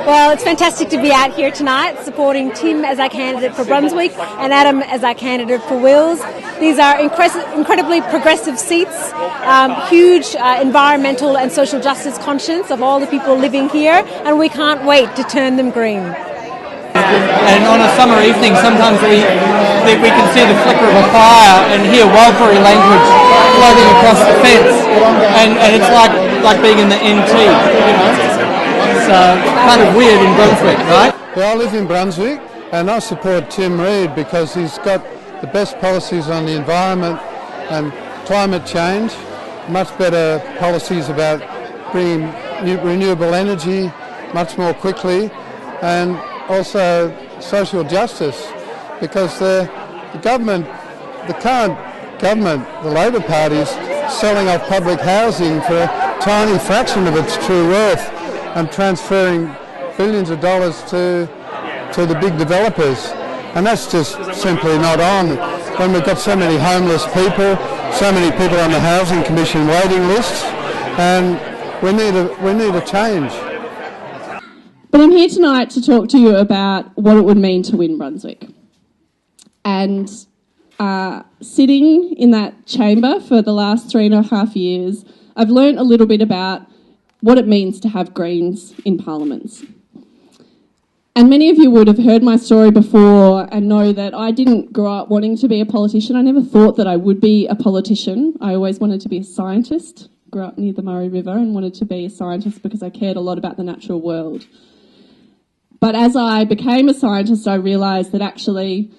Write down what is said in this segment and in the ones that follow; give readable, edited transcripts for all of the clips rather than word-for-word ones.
Well, it's fantastic to be out here tonight supporting Tim as our candidate for Brunswick and Adam as our candidate for Wills. These are incredibly progressive seats, huge environmental and social justice conscience of all the people living here, and we can't wait to turn them green. And on a summer evening, sometimes we can see the flicker of a fire and hear Warlpiri language floating across the fence, and it's like being in the NT, you know. It's kind of weird in Brunswick, right? Well, I live in Brunswick, and I support Tim Reid because he's got the best policies on the environment and climate change, much better policies about bringing renewable energy much more quickly, and also social justice, because the government, the current government, the Labor Party, is selling off public housing for a tiny fraction of its true worth and transferring billions of dollars to the big developers. And that's just simply not on. When we've got so many homeless people, so many people on the Housing Commission waiting lists, and we need a change. But I'm here tonight to talk to you about what it would mean to win Brunswick. And sitting in that chamber for the last 3.5 years, I've learnt a little bit about what it means to have Greens in parliaments. And many of you would have heard my story before and know that I didn't grow up wanting to be a politician. I never thought that I would be a politician. I always wanted to be a scientist. Grew up near the Murray River and wanted to be a scientist because I cared a lot about the natural world. But as I became a scientist, I realised that actually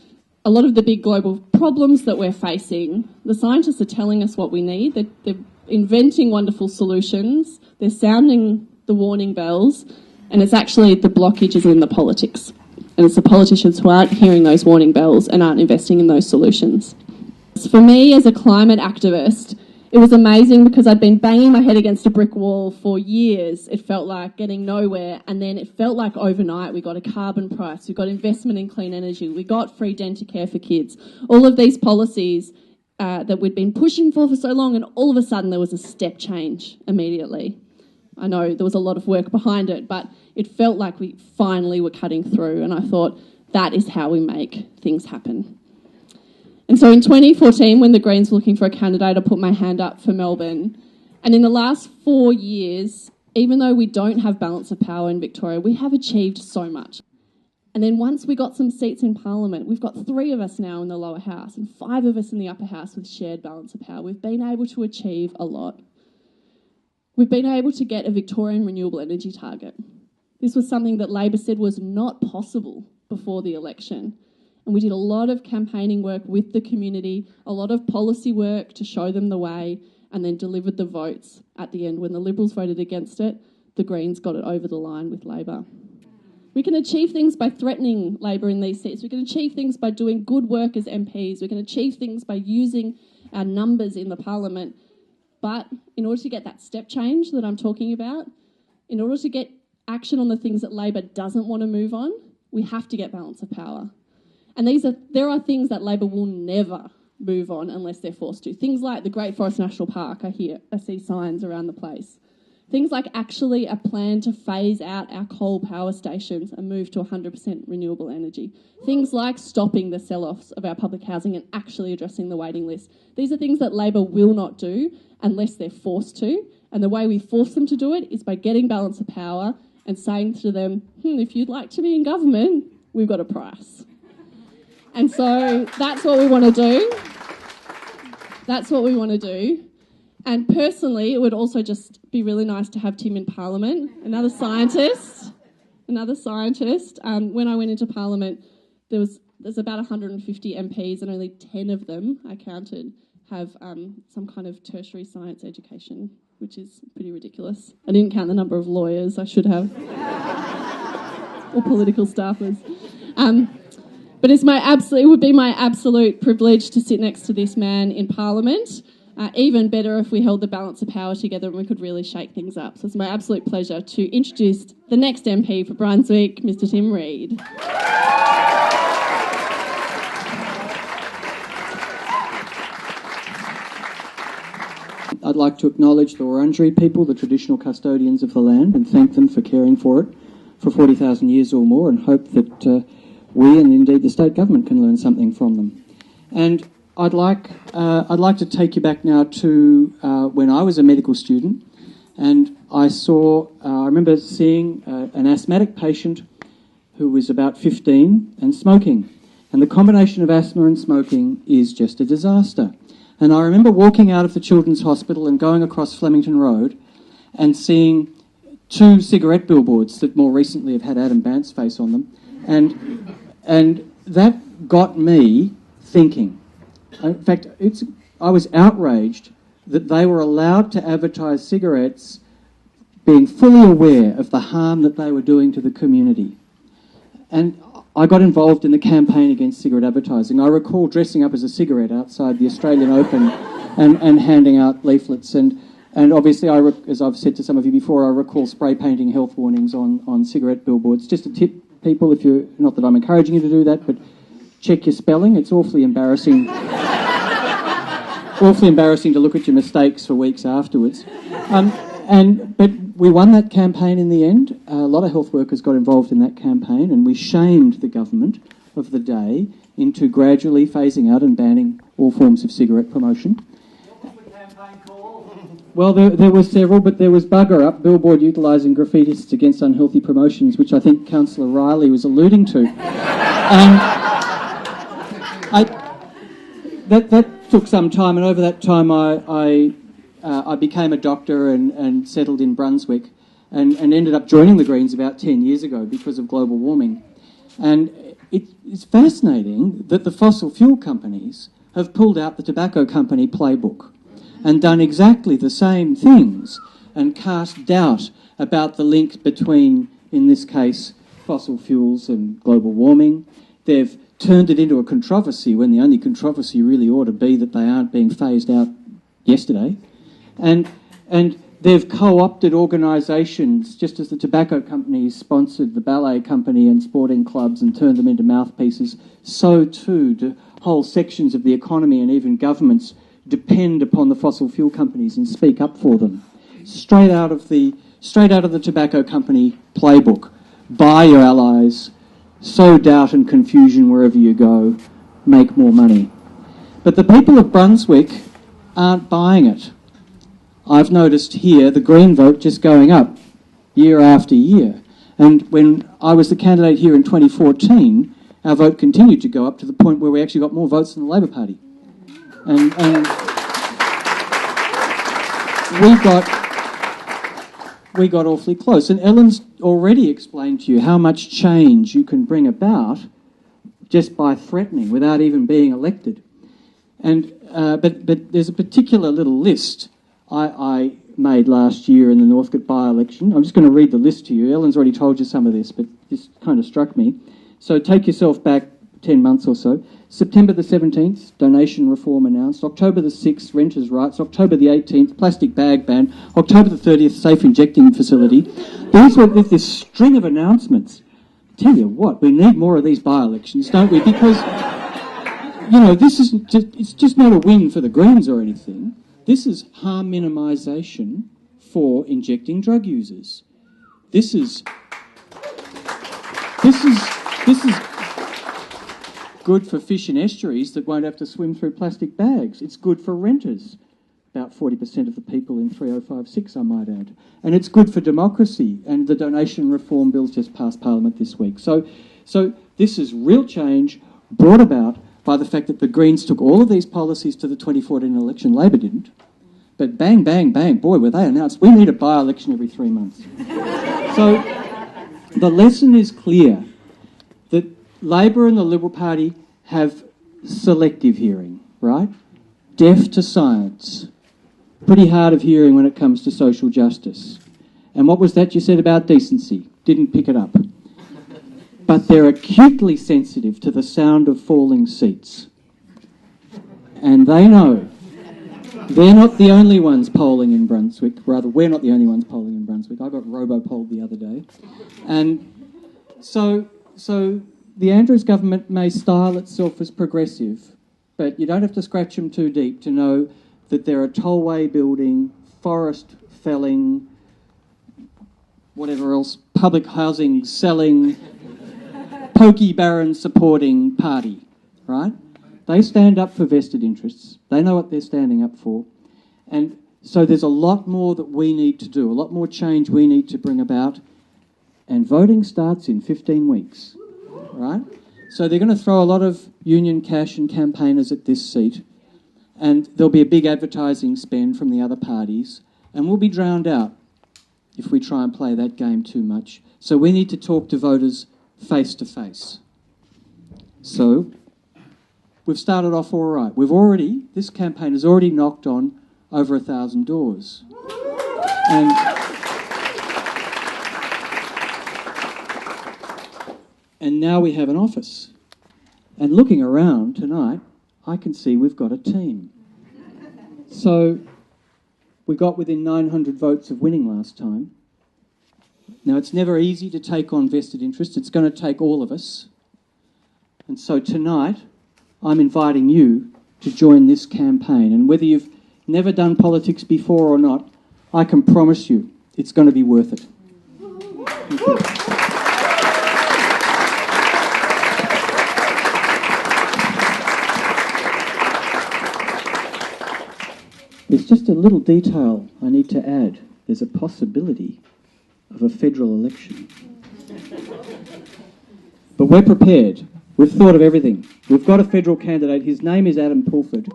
a lot of the big global problems that we're facing, the scientists are telling us what we need. They're inventing wonderful solutions. They're sounding the warning bells. And it's actually the blockages in the politics. And it's the politicians who aren't hearing those warning bells and aren't investing in those solutions. For me, as a climate activist, it was amazing because I'd been banging my head against a brick wall for years. It felt like getting nowhere. And then it felt like overnight we got a carbon price, we got investment in clean energy, we got free Dentacare for kids. All of these policies that we'd been pushing for so long, and all of a sudden there was a step change immediately. I know there was a lot of work behind it, but it felt like we finally were cutting through, and I thought that is how we make things happen. And so in 2014, when the Greens were looking for a candidate, I put my hand up for Melbourne. And in the last 4 years, even though we don't have balance of power in Victoria, we have achieved so much. And then once we got some seats in Parliament, we've got 3 of us now in the lower house and 5 of us in the upper house with shared balance of power. We've been able to achieve a lot. We've been able to get a Victorian renewable energy target. This was something that Labor said was not possible before the election. And we did a lot of campaigning work with the community, a lot of policy work to show them the way, and then delivered the votes at the end. When the Liberals voted against it, the Greens got it over the line with Labor. We can achieve things by threatening Labor in these seats. We can achieve things by doing good work as MPs. We can achieve things by using our numbers in the Parliament. But in order to get that step change that I'm talking about, in order to get action on the things that Labor doesn't want to move on, we have to get balance of power. And there are things that Labor will never move on unless they're forced to. Things like the Great Forest National Park, I see signs around the place. Things like actually a plan to phase out our coal power stations and move to 100% renewable energy. Things like stopping the sell-offs of our public housing and actually addressing the waiting list. These are things that Labor will not do unless they're forced to. And the way we force them to do it is by getting balance of power and saying to them, if you'd like to be in government, we've got a price. And so that's what we want to do. That's what we want to do. And personally, it would also just be really nice to have Tim in Parliament, another scientist. When I went into Parliament, there's about 150 MPs and only 10 of them, I counted, have some kind of tertiary science education, which is pretty ridiculous. I didn't count the number of lawyers, I should have, or political staffers. But it would be my absolute privilege to sit next to this man in Parliament. Even better if we held the balance of power together and we could really shake things up. So it's my absolute pleasure to introduce the next MP for Brunswick, Mr. Tim Reid. I'd like to acknowledge the Wurundjeri people, the traditional custodians of the land, and thank them for caring for it for 40,000 years or more, and hope that we and indeed the state government can learn something from them. And I'd like to take you back now to when I was a medical student, and I remember seeing an asthmatic patient who was about 15 and smoking. And the combination of asthma and smoking is just a disaster. And I remember walking out of the Children's Hospital and going across Flemington Road and seeing 2 cigarette billboards that more recently have had Adam Bandt's face on them. And that got me thinking. In fact, I was outraged that they were allowed to advertise cigarettes being fully aware of the harm that they were doing to the community. And I got involved in the campaign against cigarette advertising. I recall dressing up as a cigarette outside the Australian Open and handing out leaflets. And obviously, as I've said to some of you before, I recall spray painting health warnings on cigarette billboards. Just a tip, people, if you're, not that I'm encouraging you to do that, but check your spelling. It's awfully embarrassing. Awfully embarrassing to look at your mistakes for weeks afterwards. But we won that campaign in the end. A lot of health workers got involved in that campaign, and we shamed the government of the day into gradually phasing out and banning all forms of cigarette promotion. What's the campaign called? Well, there were several, but there was Bugger Up, Billboard utilising graffitists against unhealthy promotions, which I think Councillor Riley was alluding to. That took some time, and over that time I became a doctor and settled in Brunswick and ended up joining the Greens about 10 years ago because of global warming. And it's fascinating that the fossil fuel companies have pulled out the tobacco company playbook and done exactly the same things and cast doubt about the link between, in this case, fossil fuels and global warming. They've turned it into a controversy when the only controversy really ought to be that they aren't being phased out yesterday. And they've co-opted organisations, just as the tobacco companies sponsored the ballet company and sporting clubs and turned them into mouthpieces, so too do whole sections of the economy and even governments depend upon the fossil fuel companies and speak up for them. Straight out of the tobacco company playbook. Buy your allies, sow doubt and confusion wherever you go, make more money. But the people of Brunswick aren't buying it. I've noticed here the Green vote just going up year after year. And when I was the candidate here in 2014, our vote continued to go up to the point where we actually got more votes than the Labor Party. And we got awfully close. And Ellen's already explained to you how much change you can bring about just by threatening without even being elected. And but there's a particular little list I made last year in the Northcote by-election. I'm just going to read the list to you. Ellen's already told you some of this, but this kind of struck me. So take yourself back 10 months or so. September the 17th, donation reform announced. October the 6th, renters' rights. October the 18th, plastic bag ban. October the 30th, safe injecting facility. These were this string of announcements. Tell you what, we need more of these by-elections, don't we? Because, you know, it's just not a win for the Greens or anything. This is harm minimisation for injecting drug users. This is good for fish in estuaries that won't have to swim through plastic bags. It's good for renters, about 40% of the people in 3056, I might add. And it's good for democracy, and the donation reform bill's just passed Parliament this week. So this is real change brought about by the fact that the Greens took all of these policies to the 2014 election. Labor didn't. But bang, bang, bang, boy, were they announced. We need a by-election every 3 months. So the lesson is clear that Labor and the Liberal Party have selective hearing, right? Deaf to science. Pretty hard of hearing when it comes to social justice. And what was that you said about decency? Didn't pick it up. But they're acutely sensitive to the sound of falling seats. And they know they're not the only ones polling in Brunswick. Rather, we're not the only ones polling in Brunswick. I got robo-polled the other day. And so the Andrews government may style itself as progressive, but you don't have to scratch them too deep to know that they're a tollway building, forest felling, whatever else, public housing selling, pokey baron supporting party, right? They stand up for vested interests. They know what they're standing up for. And so there's a lot more that we need to do, a lot more change we need to bring about. And voting starts in 15 weeks, right? So they're going to throw a lot of union cash and campaigners at this seat. And there'll be a big advertising spend from the other parties. And we'll be drowned out if we try and play that game too much. So we need to talk to voters face to face. So we've started off all right. This campaign has already knocked on over 1,000 doors. And now we have an office. And looking around tonight, I can see we've got a team. So we got within 900 votes of winning last time. Now, it's never easy to take on vested interests. It's going to take all of us. And so tonight, I'm inviting you to join this campaign. And whether you've never done politics before or not, I can promise you it's going to be worth it. Thank you. There's just a little detail I need to add. There's a possibility of a federal election. But we're prepared. We've thought of everything. We've got a federal candidate. His name is Adam Pulford.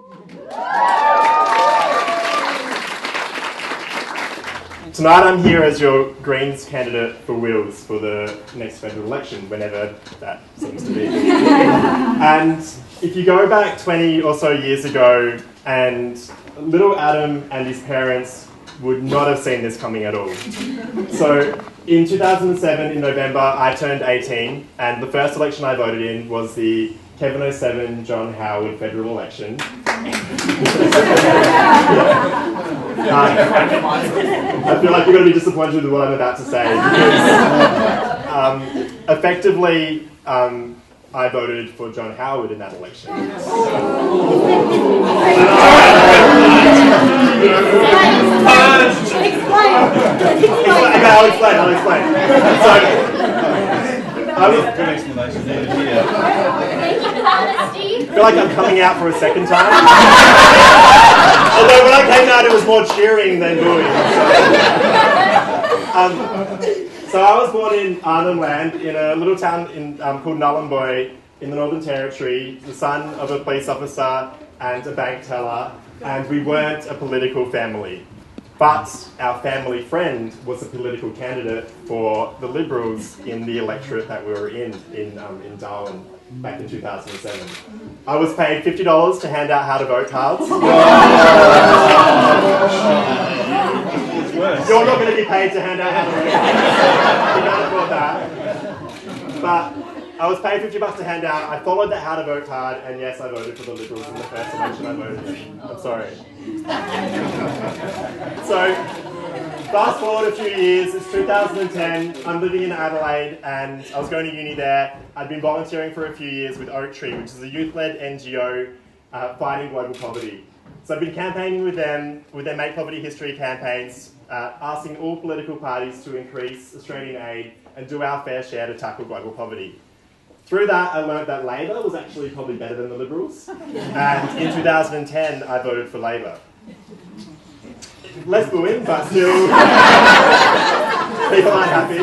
Tonight I'm here as your Greens candidate for Wills for the next federal election, whenever that seems to be. And if you go back 20 or so years ago, and little Adam and his parents would not have seen this coming at all. So in 2007, in November, I turned 18, and the first election I voted in was the Kevin 07 John Howard federal election. I feel like you're going to be disappointed with what I'm about to say, because effectively, I voted for John Howard in that election. I'll explain. So, good explanation needed here. I feel like I'm coming out for a second time. Although when I came out, it was more cheering than booing. So I was born in Arnhem Land, in a little town called Nhulunbuy in the Northern Territory, the son of a police officer and a bank teller, and we weren't a political family. But our family friend was a political candidate for the Liberals in the electorate that we were in Darwin back in 2007. I was paid $50 to hand out how to vote cards. You're not going to be paid to hand out how to vote cards. You can't afford that. But I was paid $50 to hand out. I followed that how to vote card, and yes, I voted for the Liberals in the first election I voted in. I'm sorry. So, fast forward a few years, it's 2010, I'm living in Adelaide and I was going to uni there. I'd been volunteering for a few years with Oak Tree, which is a youth-led NGO fighting global poverty. So I've been campaigning with them, with their Make Poverty History campaigns, asking all political parties to increase Australian aid and do our fair share to tackle global poverty. Through that, I learned that Labor was actually probably better than the Liberals. And in 2010, I voted for Labor. Less booing, but still, people aren't happy.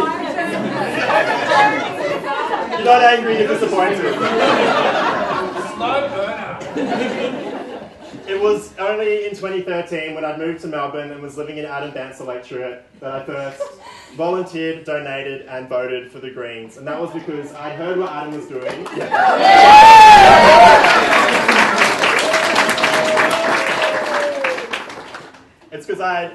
You're not angry, you're disappointed. Slow burner. It was only in 2013, when I'd moved to Melbourne and was living in Adam Banks electorate, that I first volunteered, donated and voted for the Greens. And that was because I'd heard what Adam was doing. It's because I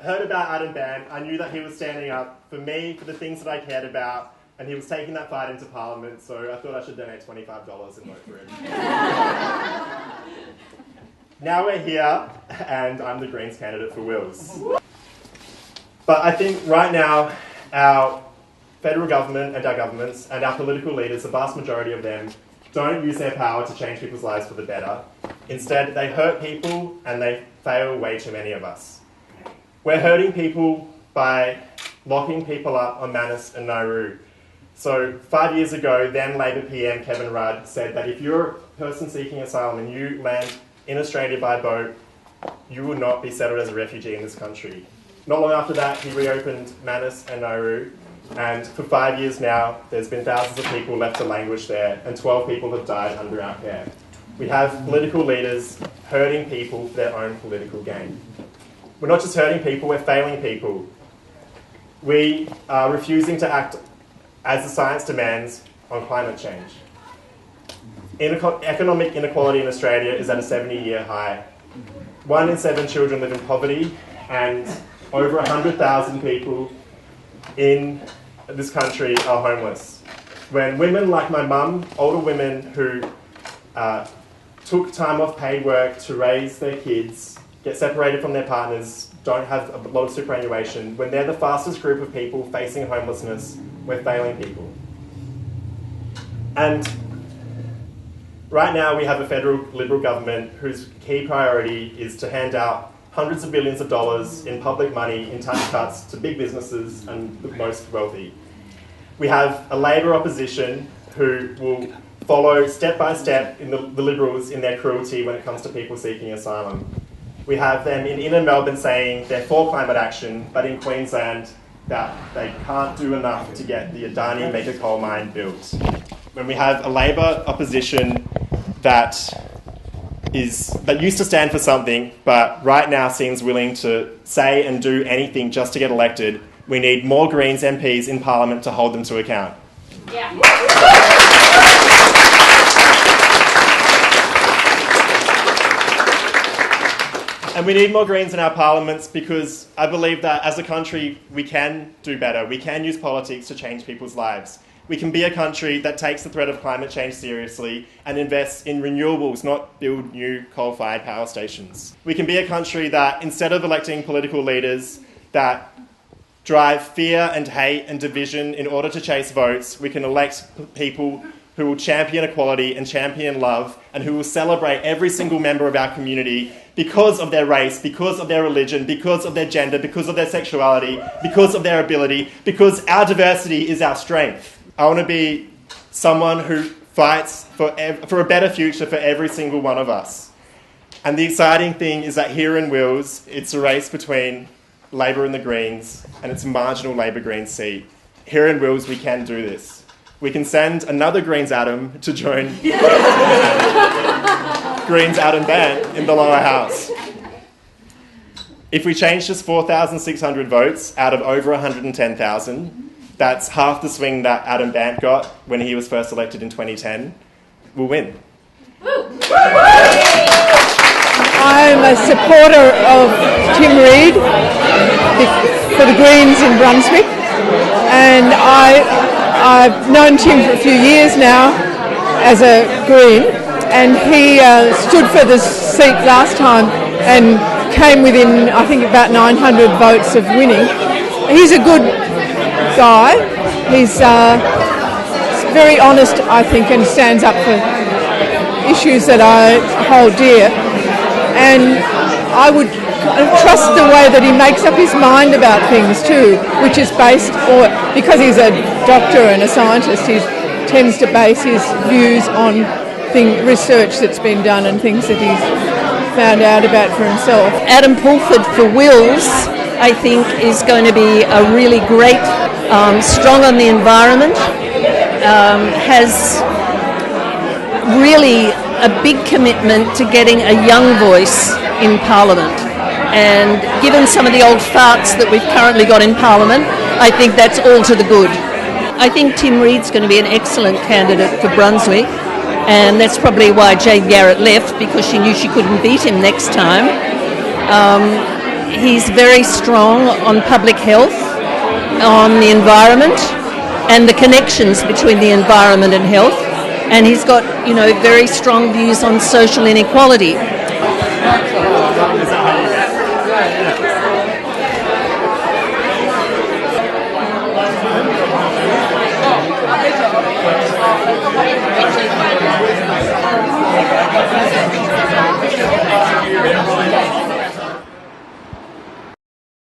heard about Adam Bank. I knew that he was standing up for me, for the things that I cared about, and he was taking that fight into Parliament, so I thought I should donate $25 and vote for him. Now we're here, and I'm the Greens candidate for Wills. But I think right now, our federal government and our governments and our political leaders, the vast majority of them, don't use their power to change people's lives for the better. Instead, they hurt people and they fail way too many of us. We're hurting people by locking people up on Manus and Nauru. So 5 years ago, then Labor PM Kevin Rudd said that if you're a person seeking asylum and you land in Australia by boat, you will not be settled as a refugee in this country. Not long after that, he reopened Manus and Nauru, and for 5 years now, there's been thousands of people left to languish there, and 12 people have died under our care. We have political leaders hurting people for their own political gain. We're not just hurting people, we're failing people. We are refusing to act as the science demands on climate change. Economic inequality in Australia is at a 70-year high. 1 in 7 children live in poverty, and over 100,000 people in this country are homeless. When women like my mum, older women who took time off paid work to raise their kids, get separated from their partners, don't have a lot of superannuation, when they're the fastest group of people facing homelessness, we're failing people. And right now we have a federal Liberal government whose key priority is to hand out hundreds of billions of dollars in public money in tax cuts to big businesses and the most wealthy. We have a Labor opposition who will follow step by step in the Liberals in their cruelty when it comes to people seeking asylum. We have them in inner Melbourne saying they're for climate action, but in Queensland that they can't do enough to get the Adani mega coal mine built. When we have a Labor opposition that used to stand for something, but right now seems willing to say and do anything just to get elected, we need more Greens MPs in Parliament to hold them to account. Yeah. And we need more Greens in our parliaments because I believe that as a country we can do better. We can use politics to change people's lives. We can be a country that takes the threat of climate change seriously and invests in renewables, not build new coal-fired power stations. We can be a country that, instead of electing political leaders that drive fear and hate and division in order to chase votes, we can elect people who will champion equality and champion love and who will celebrate every single member of our community because of their race, because of their religion, because of their gender, because of their sexuality, because of their ability, because our diversity is our strength. I want to be someone who fights for a better future for every single one of us. And the exciting thing is that here in Wills, it's a race between Labor and the Greens, and it's a marginal Labor-Greens seat. Here in Wills, we can do this. We can send another Greens Adam to join Greens Adam Bandt in the lower house. If we change just 4,600 votes out of over 110,000, that's half the swing that Adam Bandt got when he was first elected in 2010, we'll win. I'm a supporter of Tim Reid for the Greens in Brunswick, and I've known Tim for a few years now as a Green, and he stood for the seat last time and came within, I think, about 900 votes of winning. He's a good guy. He's very honest, I think, and stands up for issues that I hold dear. And I would trust the way that he makes up his mind about things too, which is based, or because he's a doctor and a scientist, he tends to base his views on research that's been done and things that he's found out about for himself. Adam Pulford for Wills, I think, is going to be a really great, strong on the environment, has really a big commitment to getting a young voice in Parliament. And given some of the old farts that we've currently got in Parliament, I think that's all to the good. I think Tim Reid's going to be an excellent candidate for Brunswick, and that's probably why Jane Garrett left, because she knew she couldn't beat him next time. He's very strong on public health, on the environment, and the connections between the environment and health. And he's got, very strong views on social inequality.